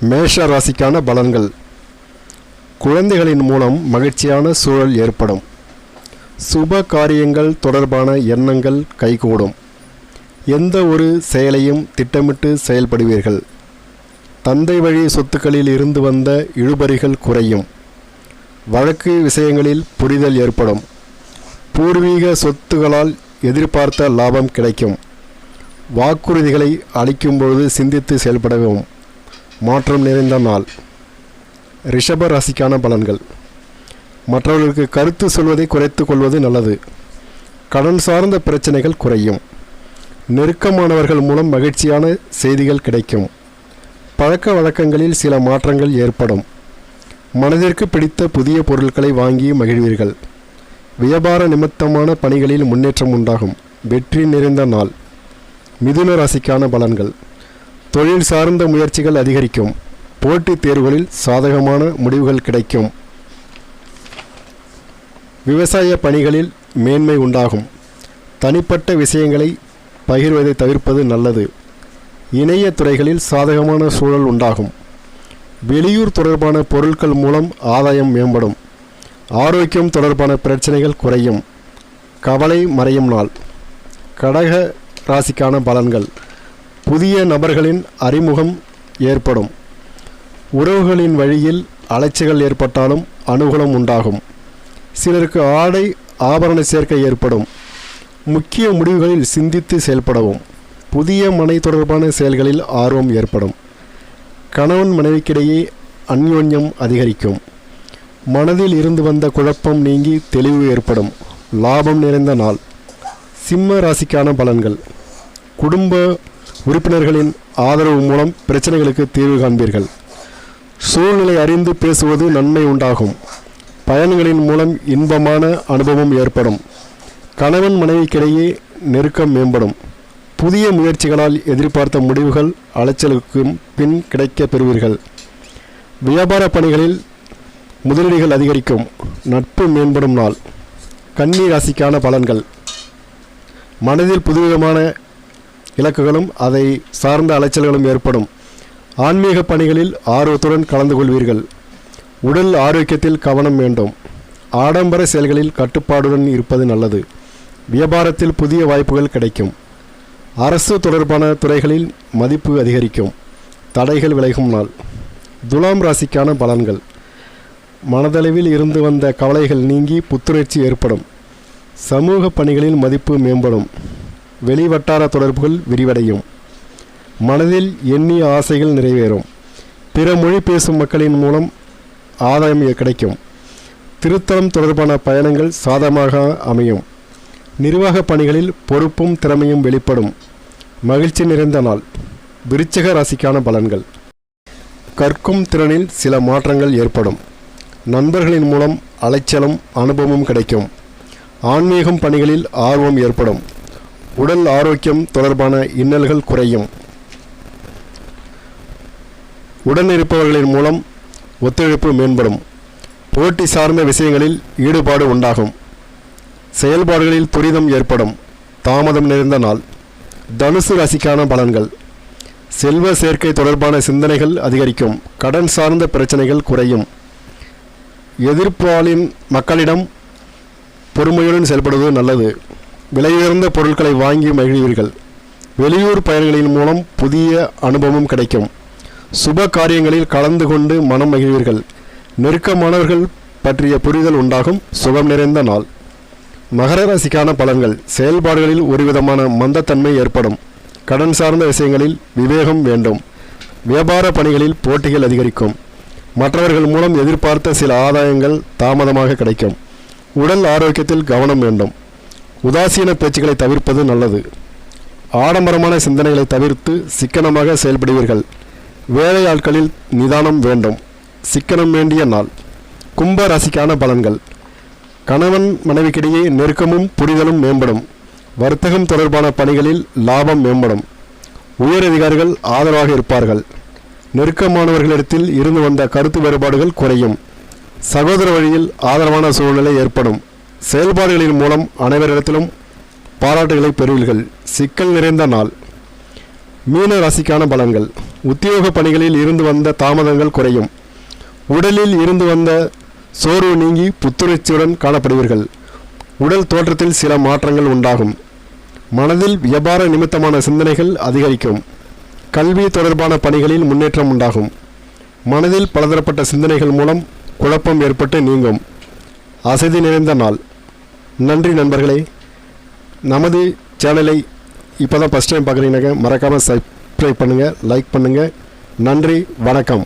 மேஷ ராசிக்கான பலன்கள். குழந்தைகளின் மூலம் மகிழ்ச்சியான சூழல் ஏற்படும். சுப காரியங்கள் தொடர்பான எண்ணங்கள் கைகூடும். எந்த ஒரு செயலையும் திட்டமிட்டு செயல்படுவீர்கள். தந்தை வழி சொத்துக்களில் இருந்து வந்த இழுபறிகள் குறையும். வழக்கு விஷயங்களில் புரிதல் ஏற்படும். பூர்வீக சொத்துகளால் எதிர்பார்த்த லாபம் கிடைக்கும். வாக்குறுதிகளை அளிக்கும்பொழுது சிந்தித்து செயல்படவும். மாற்றம் நிறைந்த நாள். ரிஷப ராசிக்கான பலன்கள். மற்றவர்களுக்கு கருத்து சொல்வதை குறைத்து கொள்வது நல்லது. கடன் சார்ந்த பிரச்சனைகள் குறையும். நெருக்கமானவர்கள் மூலம் மகிழ்ச்சியான செய்திகள் கிடைக்கும். பழக்க வழக்கங்களில் சில மாற்றங்கள் ஏற்படும். மனதிற்கு பிடித்த புதிய பொருட்களை வாங்கி மகிழ்வீர்கள். வியாபார நிமித்தமான பணிகளில் முன்னேற்றம் உண்டாகும். வெற்றி நிறைந்த நாள். மிதுன ராசிக்கான பலன்கள். தொழில் சார்ந்த முயற்சிகள் அதிகரிக்கும். போட்டித் தேர்வுகளில் சாதகமான முடிவுகள் கிடைக்கும். விவசாய பணிகளில் மேன்மை உண்டாகும். தனிப்பட்ட விஷயங்களை பகிர்வதை தவிர்ப்பது நல்லது. இணைய துறைகளில் சாதகமான சூழல் உண்டாகும். வெளியூர் தொடர்பான பொருட்கள் மூலம் ஆதாயம் மேம்படும். ஆரோக்கியம் தொடர்பான பிரச்சனைகள் குறையும். கவலை மறையும் நாள். கடக ராசிக்கான பலன்கள். புதிய நபர்களின் அறிமுகம் ஏற்படும். உறவுகளின் வழியில் அலைச்சல்கள் ஏற்பட்டாலும் அனுகூலம் உண்டாகும். சிலருக்கு ஆடை ஆபரண சேர்க்கை ஏற்படும். முக்கிய முடிவுகளில் சிந்தித்து செயல்படவும். புதிய மனை தொடர்பான செயல்களில் ஆர்வம் ஏற்படும். கணவன் மனைவிக்கிடையே அந்யோன்யம் அதிகரிக்கும். மனதில் இருந்து வந்த குழப்பம் நீங்கி தெளிவு ஏற்படும். லாபம் நிறைந்த நாள். சிம்ம ராசிக்கான பலன்கள். குடும்ப உறுப்பினர்களின் ஆதரவு மூலம் பிரச்சனைகளுக்கு தீர்வு காண்பீர்கள். சூழ்நிலை அறிந்து பேசுவது நன்மை உண்டாகும். பயணங்களின் மூலம் இன்பமான அனுபவம் ஏற்படும். கணவன் மனைவிக்கிடையே நெருக்கம் மேம்படும். புதிய முயற்சிகளால் எதிர்பார்த்த முடிவுகள் அலைச்சலுக்கு பின் கிடைக்க பெறுவீர்கள். வியாபார பணிகளில் முதலீடுகள் அதிகரிக்கும். நட்பு மேம்படும் நாள். கன்னி ராசிக்கான பலன்கள். மனதில் புதுவிதமான இலக்குகளும் அதை சார்ந்த அலைச்சல்களும் ஏற்படும். ஆன்மீக பணிகளில் ஆர்வத்துடன் கலந்து கொள்வீர்கள். உடல் ஆரோக்கியத்தில் கவனம் வேண்டும். ஆடம்பர செயல்களில் கட்டுப்பாடுடன் இருப்பது நல்லது. வியாபாரத்தில் புதிய வாய்ப்புகள் கிடைக்கும். அரசு தொடர்பான துறைகளில் மதிப்பு அதிகரிக்கும். தடைகள் விலகும் நாள். துலாம் ராசிக்கான பலன்கள். மனதளவில் இருந்து வந்த கவலைகள் நீங்கி புத்துணர்ச்சி ஏற்படும். சமூக பணிகளில் மதிப்பு மேம்படும். வெளிவட்டார தொடர்புகள் விரிவடையும். மனதில் எண்ணிய ஆசைகள் நிறைவேறும். பிற மொழி பேசும் மக்களின் மூலம் ஆதாயம் கிடைக்கும். திருத்தலம் தொடர்பான பயணங்கள் சாதகமாக அமையும். நிர்வாக பணிகளில் பொறுப்பும் திறமையும் வெளிப்படும். மகிழ்ச்சி நிறைந்த நாள். விருச்சிக ராசிக்கான பலன்கள். கற்கும் திறனில் சில மாற்றங்கள் ஏற்படும். நண்பர்களின் மூலம் அலைச்சலும் அனுபவமும் கிடைக்கும். ஆன்மீகம் பணிகளில் ஆர்வம் ஏற்படும். உடல் ஆரோக்கியம் தொடர்பான இன்னல்கள் குறையும். உடனிருப்பவர்களின் மூலம் ஒத்துழைப்பு மேம்படும். போட்டி சார்ந்த விஷயங்களில் ஈடுபாடு உண்டாகும். செயல்பாடுகளில் துரிதம் ஏற்படும். தாமதம் நிறைந்த நாள். தனுசு ராசிக்கான பலன்கள். செல்வ சேர்க்கை தொடர்பான சிந்தனைகள் அதிகரிக்கும். கடன் சார்ந்த பிரச்சனைகள் குறையும். எதிர்ப்பாளின் மக்களிடம் பொறுமையுடன் செயல்படுவது நல்லது. விலையுயர்ந்த பொருட்களை வாங்கி மகிழ்வீர்கள். வெளியூர் பயணங்களின் மூலம் புதிய அனுபவம் கிடைக்கும். சுப காரியங்களில் கலந்து கொண்டு மனம் மகிழ்வீர்கள். நெருக்கமானவர்கள் பற்றிய புரிதல் உண்டாகும். சுகம் நிறைந்த நாள். மகர ராசிக்கான பலன்கள். செயல்பாடுகளில் ஒருவிதமான மந்தத்தன்மை ஏற்படும். கடன் சார்ந்த விஷயங்களில் விவேகம் வேண்டும். வியாபார பணிகளில் போட்டிகள் அதிகரிக்கும். மற்றவர்கள் மூலம் எதிர்பார்த்த சில ஆதாயங்கள் தாமதமாக கிடைக்கும். உடல் ஆரோக்கியத்தில் கவனம் வேண்டும். உதாசீன பேச்சுக்களை தவிர்ப்பது நல்லது. ஆடம்பரமான சிந்தனைகளை தவிர்த்து சிக்கனமாக செயல்படுவீர்கள். வேலை ஆட்களில் நிதானம் வேண்டும். சிக்கனம் வேண்டிய நாள். கும்ப ராசிக்கான பலன்கள். கணவன் மனைவிக்கிடையே நெருக்கமும் புரிதலும் மேம்படும். வர்த்தகம் தொடர்பான பணிகளில் லாபம் மேம்படும். உயர் அதிகாரிகள் ஆதரவாக இருப்பார்கள். நெருக்கமானவர்களிடத்தில் இருந்து வந்த கருத்து வேறுபாடுகள் குறையும். சகோதர வழியில் ஆதரவான சூழ்நிலை ஏற்படும். செயல்பாடுகளின் மூலம் அனைவரிடத்திலும் பாராட்டுகளை பெறுவீர்கள். சிக்கல் நிறைந்த நாள். மீன ராசிக்கான பலன்கள். உத்தியோக பணிகளில் இருந்து வந்த தாமதங்கள் குறையும். உடலில் இருந்து வந்த சோர்வு நீங்கி புத்துணர்ச்சியுடன் காணப்படுவீர்கள். உடல் தோற்றத்தில் சில மாற்றங்கள் உண்டாகும். மனதில் வியாபார நிமித்தமான சிந்தனைகள் அதிகரிக்கும். கல்வி தொடர்பான பணிகளில் முன்னேற்றம் உண்டாகும். மனதில் பலதரப்பட்ட சிந்தனைகள் மூலம் குழப்பம் ஏற்பட்டு நீங்கும். அசதி நிறைந்த நாள். நன்றி நண்பர்களே. நமது சேனலை இப்போ தான் ஃபஸ்ட் டைம் பார்க்குறீங்கன்னாக்க மறக்காமல் சப்ஸ்கிரைப் பண்ணுங்கள், லைக் பண்ணுங்கள். நன்றி, வணக்கம்.